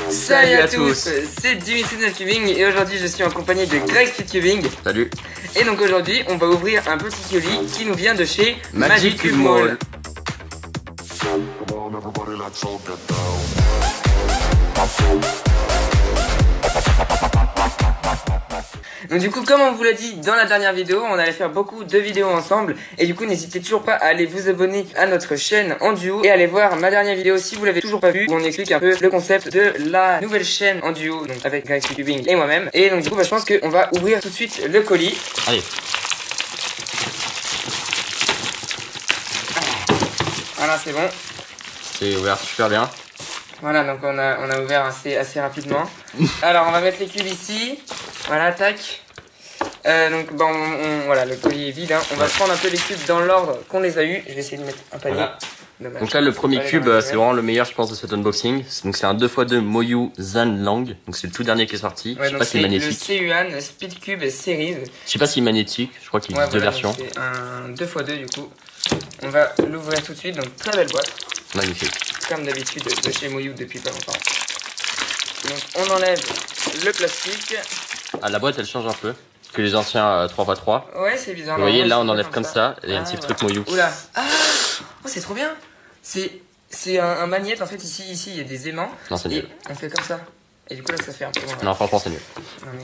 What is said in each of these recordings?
Salut à tous, c'est Dimitri de Cubing et aujourd'hui je suis en compagnie de Greg Speedcubing. Salut. Et donc aujourd'hui on va ouvrir un petit colis qui nous vient de chez Magic Cube Mall. Donc du coup, comme on vous l'a dit dans la dernière vidéo, on allait faire beaucoup de vidéos ensemble. Et du coup, n'hésitez toujours pas à aller vous abonner à notre chaîne en duo. Et aller voir ma dernière vidéo si vous l'avez toujours pas vue, où on explique un peu le concept de la nouvelle chaîne en duo, donc avec Greg Speedcubing et moi-même. Et donc du coup, je pense qu'on va ouvrir tout de suite le colis. Allez. Voilà, c'est bon. C'est ouvert super bien. Voilà, donc on a ouvert assez rapidement. Alors, on va mettre les cubes ici. Voilà, tac. Donc, bon, voilà, le colis est vide. Hein. On va prendre un peu les cubes dans l'ordre qu'on les a eu. Je vais essayer de mettre un panier. Voilà. Dommage. Donc là, le premier cube, c'est vraiment le meilleur, je pense, de cet unboxing. Donc c'est un 2x2 Moyu Zan Lang. Donc c'est le tout dernier qui est sorti. Ouais, je sais pas s'il est magnétique. Le C-Yuan Speedcube Series. Je sais pas s'il est magnétique. Je crois qu'il existe deux versions. C'est un 2x2 du coup. On va l'ouvrir tout de suite. Donc très belle boîte. Magnifique. Comme d'habitude de chez Moyu depuis pas longtemps. Donc on enlève le plastique. Ah, la boîte elle change un peu que les anciens 3x3. Ouais, c'est bizarre. Vous voyez, là on enlève comme ça. Et un petit truc Moyu. Oula. Ah, oh, c'est trop bien. C'est un magnète en fait. Ici il y a des aimants. Non, c'est nul. On fait comme ça. Et du coup là ça fait un peu. Non, franchement c'est nul.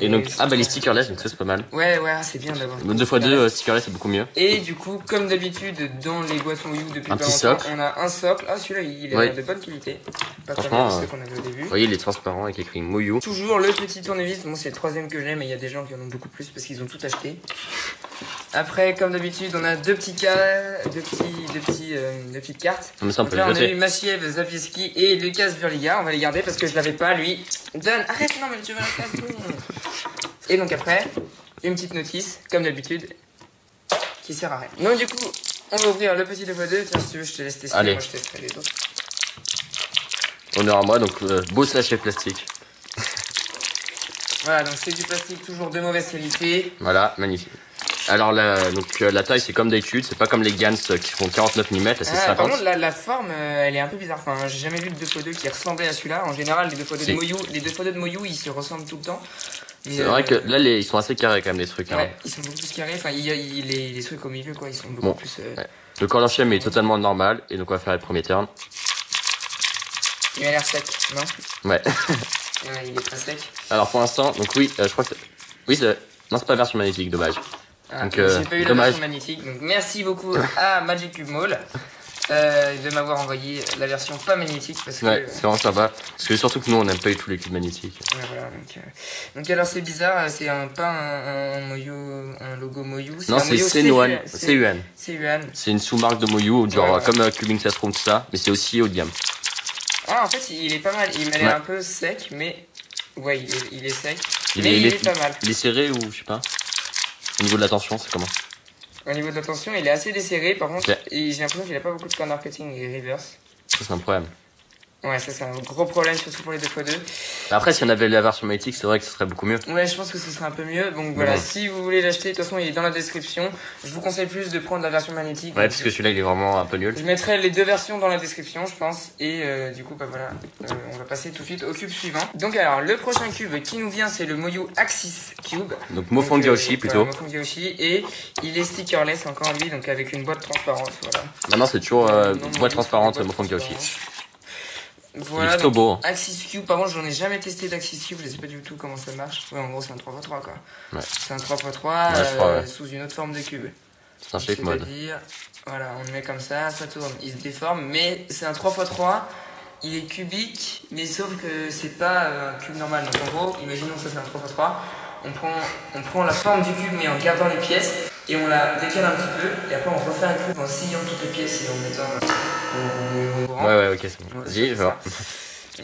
Et donc, ah bah les stickerless, donc ça c'est pas mal. Ouais, c'est bien d'avoir. 2x2 stickerless c'est beaucoup mieux. Et du coup, comme d'habitude, dans les boîtes Moyu depuis un pas petit longtemps, socle. on a un socle. Ah, celui-là il est de bonne qualité. Pas franchement, comme ceux qu'on avait au début. Vous voyez, il est transparent avec écrit Moyu. Toujours le petit tournevis. Bon, c'est le troisième que j'ai, mais il y a des gens qui en ont beaucoup plus parce qu'ils ont tout acheté. Après, comme d'habitude, on a deux petites cartes. Mais ça, on donc peut là, les on a jeter. eu Machiev, Zapieski et Lucas Burliga. On va les garder parce que je l'avais pas, lui. Donne, arrête, non, mais tu vas la place. Et donc après, une petite notice, comme d'habitude, qui sert à rien. Donc du coup, on va ouvrir le petit 2x2. Tiens, si tu veux, je te laisse tester. Allez. Moi, je testerai les autres. Honneur à moi, donc beau sachet plastique. Voilà, donc c'est du plastique toujours de mauvaise qualité. Voilà, magnifique. Alors la taille c'est comme d'habitude, c'est pas comme les Gans qui font 49 mm, là c'est 50. Par contre la forme elle est un peu bizarre, enfin j'ai jamais vu de 2x2 qui ressemblait à celui-là. En général les 2x2 de Moyu, de Moyu ils se ressemblent tout le temps. C'est vrai que là ils sont assez carrés quand même les trucs. Ouais, hein. ils sont beaucoup plus carrés, enfin il y a les trucs au milieu quoi, ils sont beaucoup plus... Ouais. Le corps est totalement normal et donc on va faire le premier turn. Il a l'air sec, non? Ouais. Ouais, il est très sec. Alors pour l'instant, donc oui, je crois que oui, non c'est pas la version magnétique, dommage. Ah, donc j'ai pas eu la version magnétique, donc merci beaucoup à Magic Cube Mall de m'avoir envoyé la version pas magnétique parce que... Ouais, c'est vraiment sympa. Parce que surtout que nous on n'aime pas du tout les cubes magnétiques. Ouais, voilà, donc alors c'est bizarre, c'est pas un Moyu, un logo Moyu. Non, c'est C-Yuan. C-Yuan. C'est une sous-marque de Moyu, genre ouais. comme Cubing Classroom tout ça, mais c'est aussi haut de gamme. Ah, en fait, il est pas mal. Il m'a l'air un peu sec, mais... Ouais, il est sec. Il est pas mal. Il est serré ou je sais pas. Au niveau de la tension, c'est comment? Au niveau de la tension, il est assez desserré. Par contre, j'ai l'impression qu'il a pas beaucoup de corner cutting et reverse. Ça, c'est un problème. Ouais, ça c'est un gros problème, surtout pour les 2x2. Après, si on avait la version magnétique, c'est vrai que ce serait beaucoup mieux. Ouais, je pense que ce serait un peu mieux. Donc voilà, si vous voulez l'acheter, de toute façon, il est dans la description. Je vous conseille plus de prendre la version magnétique. Ouais, parce que celui-là, il est vraiment un peu nul. Je mettrai les deux versions dans la description, je pense. Et du coup, bah voilà, on va passer tout de suite au cube suivant. Donc alors, le prochain cube qui nous vient, c'est le Moyu Axis Cube. Donc Mofang Yaoshi plutôt. Voilà, Mofang Yaoshi. Et il est stickerless encore lui, donc avec une boîte transparente. Voilà. Maintenant, c'est toujours boîte transparente Mofang Yaoshi. Voilà, plutôt beau. Axis Cube, par contre j'en ai jamais testé d'Axis Cube, je sais pas du tout comment ça marche. Ouais, en gros c'est un 3x3 quoi. Ouais. C'est un 3x3 sous une autre forme de cube. C'est un shape mode. Voilà, on le met comme ça tourne, il se déforme, mais c'est un 3x3, il est cubique, mais sauf que c'est pas un cube normal. Donc en gros, imaginons ça c'est un 3x3, on prend la forme du cube mais en gardant les pièces, et on la décale un petit peu, et après on refait un cube en sciant toutes les pièces et en mettant... Ouais, ok, c'est bon. Vas-y, je vais voir. On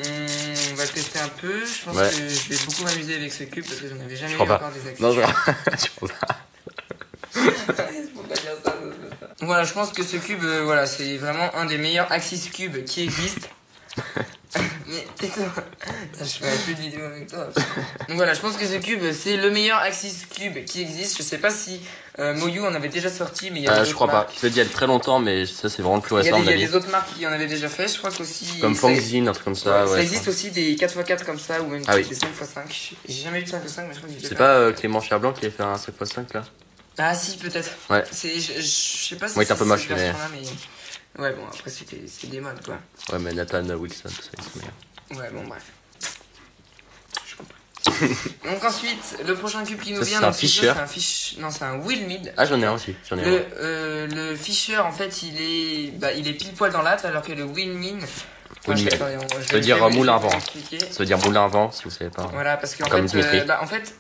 va le tester un peu. Je pense que je vais beaucoup m'amuser avec ce cube parce que j'en avais jamais eu encore des accès. Non, je crois pas. Voilà, je pense que ce cube, voilà, c'est vraiment un des meilleurs Axis Cube qui existe. Mais tais-toi. Je ferai plus de vidéos avec toi. Donc voilà, je pense que ce cube, c'est le meilleur Axis Cube qui existe. Je sais pas si Moyu en avait déjà sorti, mais il y a Je crois pas. Je l'ai dit il y a très longtemps, mais ça c'est vraiment le plus récent. Il y a des autres marques qui en avaient déjà fait. Je crois qu'aussi. Comme Fangzine, un truc comme ça. Ça existe aussi des 4x4 comme ça, ou même des 5x5. J'ai jamais eu de 5x5, mais je crois que j'ai. C'est pas Clément Cherblanc qui a fait un 5x5 là? Ah si, peut-être. Ouais. Je sais pas si c'est un peu moche, mais... Ouais, bon, après c'est des modes quoi. Ouais, mais Nathan Wilson, tout ça, c'est meilleur. Ouais, bon, bref. Je comprends. Donc ensuite, le prochain cube qui nous vient, c'est un Fisher. Non, c'est un Wilmid. Ah, j'en ai un aussi. Le Fisher, en fait, il est pile poil dans l'âtre, alors que le Wilmid. Ça veut dire moulin à vent. Ça veut dire moulin à vent, si vous savez pas. Voilà, parce qu'en fait,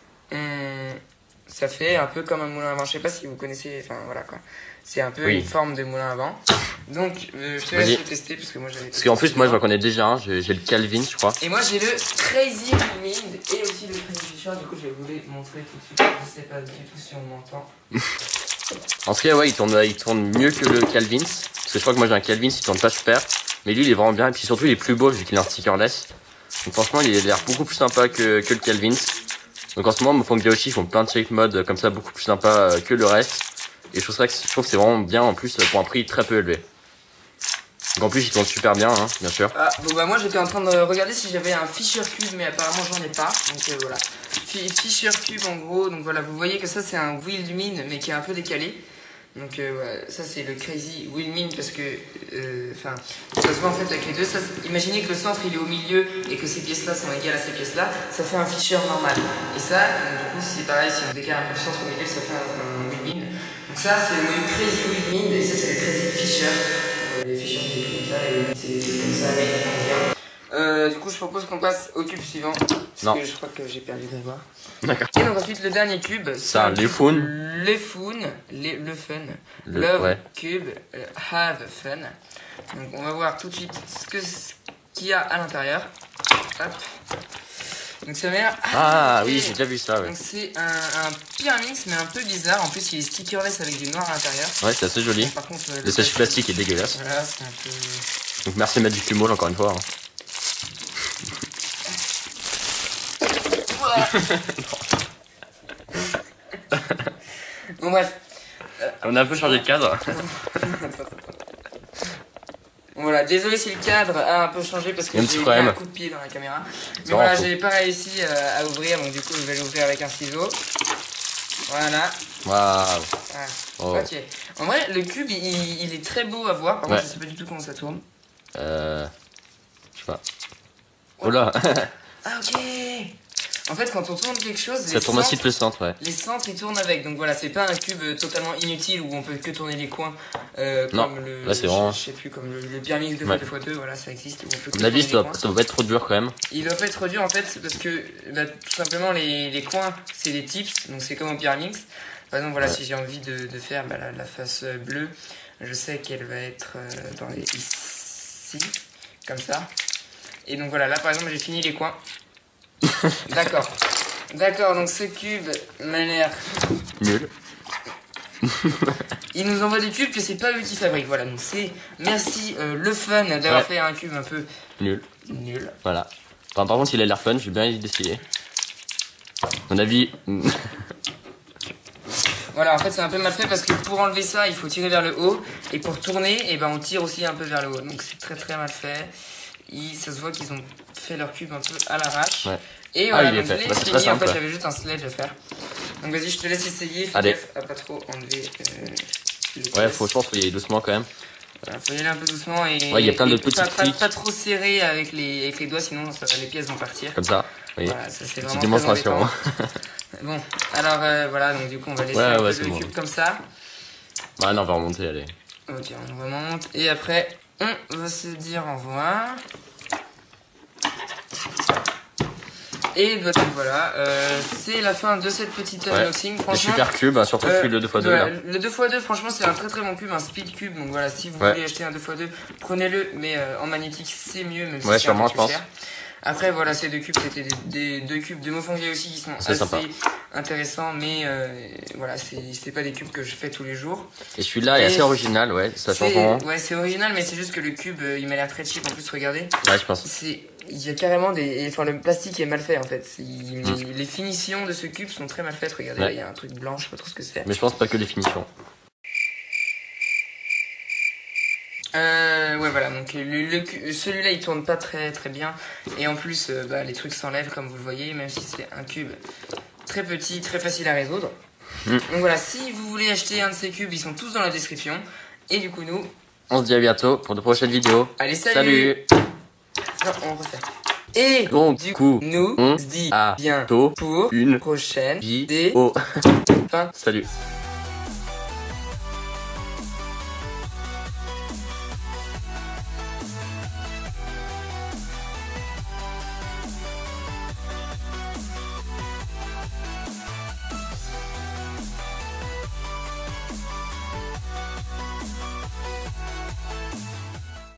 ça fait un peu comme un moulin à vent. Je sais pas si vous connaissez, enfin voilà quoi. C'est un peu une forme de moulin à vent. Donc, je te laisse le tester parce que moi j'avais. Parce qu'en plus, moi j'en connais déjà un. J'ai le Calvin, je crois. Et moi j'ai le Crazy Wilmid et aussi le Crazy Fisher. Du coup, je vais vous les montrer tout de suite. Je sais pas du tout si on m'entend. En tout cas, ouais, il tourne mieux que le Calvin. Parce que je crois que moi j'ai un Calvin, il tourne pas super. Mais lui, il est vraiment bien. Et puis surtout, il est plus beau vu qu'il est en stickerless. Donc franchement, il a l'air beaucoup plus sympa que le Calvin. Donc en ce moment, Mofang Yoshi font plein de shape modes comme ça, beaucoup plus sympa que le reste. Et je trouve que c'est vraiment bien en plus pour un prix très peu élevé. Donc en plus, il tourne super bien, hein, bien sûr. Ah, bon bah moi j'étais en train de regarder si j'avais un Fisher Cube, mais apparemment j'en ai pas. Donc voilà. Fisher Cube en gros, donc voilà, vous voyez que ça c'est un Wilmin, mais qui est un peu décalé. Donc voilà, ça c'est le Crazy Wilmin parce que, ça se voit en fait avec les deux. Ça, imaginez que le centre il est au milieu et que ces pièces-là sont égales à ces pièces-là, ça fait un Fisher normal. Et ça, du coup c'est pareil, si on décale un peu le centre au milieu, ça fait un Wilmin. Donc ça c'est le Crazy Wilmin et ça c'est le Crazy Fisher. Les Fisher c'est comme ça et c'est comme ça mais du coup je propose qu'on passe au cube suivant. Parce que je crois que j'ai perdu Grégoire. D'accord. Et donc ensuite le dernier cube, c'est un Lefun. Le fun. Love Cube, have fun. Donc on va voir tout de suite ce qu'il y a à l'intérieur. Hop. Donc ça mère. Ah oui, j'ai déjà vu ça. Ouais. Donc c'est un Pyraminx mais un peu bizarre. En plus il est stickerless avec du noir à l'intérieur. Ouais, c'est assez joli. Par contre, le sèche plastique est dégueulasse. Voilà, c'est un peu. Donc merci Magic Lumol encore une fois. Hein. Bon bref. On a un peu changé de cadre. Voilà, désolé si le cadre a un peu changé parce que j'ai mis un coup de pied dans la caméra. Mais voilà, j'ai pas réussi à ouvrir, donc du coup je vais l'ouvrir avec un ciseau. Voilà. Waouh. Ah, oh. Ok. En vrai, le cube il est très beau à voir. Par contre, je sais pas du tout comment ça tourne. Je sais pas. Oh là. Ah ok. En fait, quand on tourne quelque chose, ça tourne aussi le centre, ouais. Les centres ils tournent avec, donc voilà, c'est pas un cube totalement inutile où on peut que tourner les coins. Non, comme le, là c'est vraiment. Je sais plus, comme le Pyraminx 2x2x2, voilà, ça existe. Où on peut que la vis, ça doit pas être trop dur quand même. Il doit pas être trop dur en fait, parce que tout simplement les coins c'est des tips, donc c'est comme au Pyraminx. Par exemple, voilà, si j'ai envie de faire la face bleue, je sais qu'elle va être ici, comme ça. Et donc voilà, là par exemple, j'ai fini les coins. D'accord. D'accord, donc ce cube m'a l'air nul. Il nous envoie des cubes que c'est pas eux qui fabriquent. Voilà, donc c'est merci le fun d'avoir fait un cube un peu nul. Voilà. Enfin, par contre, il a l'air fun, j'ai bien décidé. À mon avis. Voilà, en fait, c'est un peu mal fait parce que pour enlever ça, il faut tirer vers le haut. Et pour tourner, et ben, on tire aussi un peu vers le haut. Donc c'est très très mal fait. Ça se voit qu'ils ont fait leur cube un peu à l'arrache. Ouais. Et voilà, donc je l'ai fini. En fait, j'avais juste un sledge à faire. Donc vas-y, je te laisse essayer. Fais gaffe à pas trop enlever ouais, je pense qu'il faut y aller doucement quand même. Voilà, faut y aller un peu doucement et il y a plein de petits clics. Pas trop serré avec les doigts, sinon les pièces vont partir. Comme ça, oui. Voilà, ça c'est vraiment démonstration. Bon, alors voilà, donc du coup on va laisser le cube comme ça. Bah non, on va remonter, allez. Ok, on remonte et après on va se dire au revoir. Et donc voilà, c'est la fin de cette petite unboxing. Franchement, super cube, hein, surtout celui de 2x2. Là. Le 2x2, franchement, c'est un très très bon cube, un speed cube. Donc voilà, si vous voulez acheter un 2x2, prenez-le, mais en magnétique c'est mieux, même si c'est un peu plus cher. Après voilà, ces deux cubes, c'était des deux cubes de Mofang aussi qui sont assez intéressants, mais voilà, c'est pas des cubes que je fais tous les jours. Et celui-là est assez original, ça change vraiment. Ouais, c'est original, mais c'est juste que le cube, il m'a l'air très cheap en plus, regardez. Ouais, je pense. il y a carrément des... Enfin, le plastique est mal fait, en fait. Les finitions de ce cube sont très mal faites. Regardez, là, il y a un truc blanc, je sais pas trop ce que c'est. Mais je pense pas que les finitions. Ouais, voilà, donc celui-là il tourne pas très bien. Et en plus, les trucs s'enlèvent comme vous le voyez, même si c'est un cube très petit, très facile à résoudre. Donc voilà, si vous voulez acheter un de ces cubes, ils sont tous dans la description. Et du coup, nous, on se dit à bientôt pour de prochaines vidéos. Allez, salut. Non, on refait. Et donc, du coup, nous, on se dit à bientôt pour une prochaine vidéo. Fin. Salut.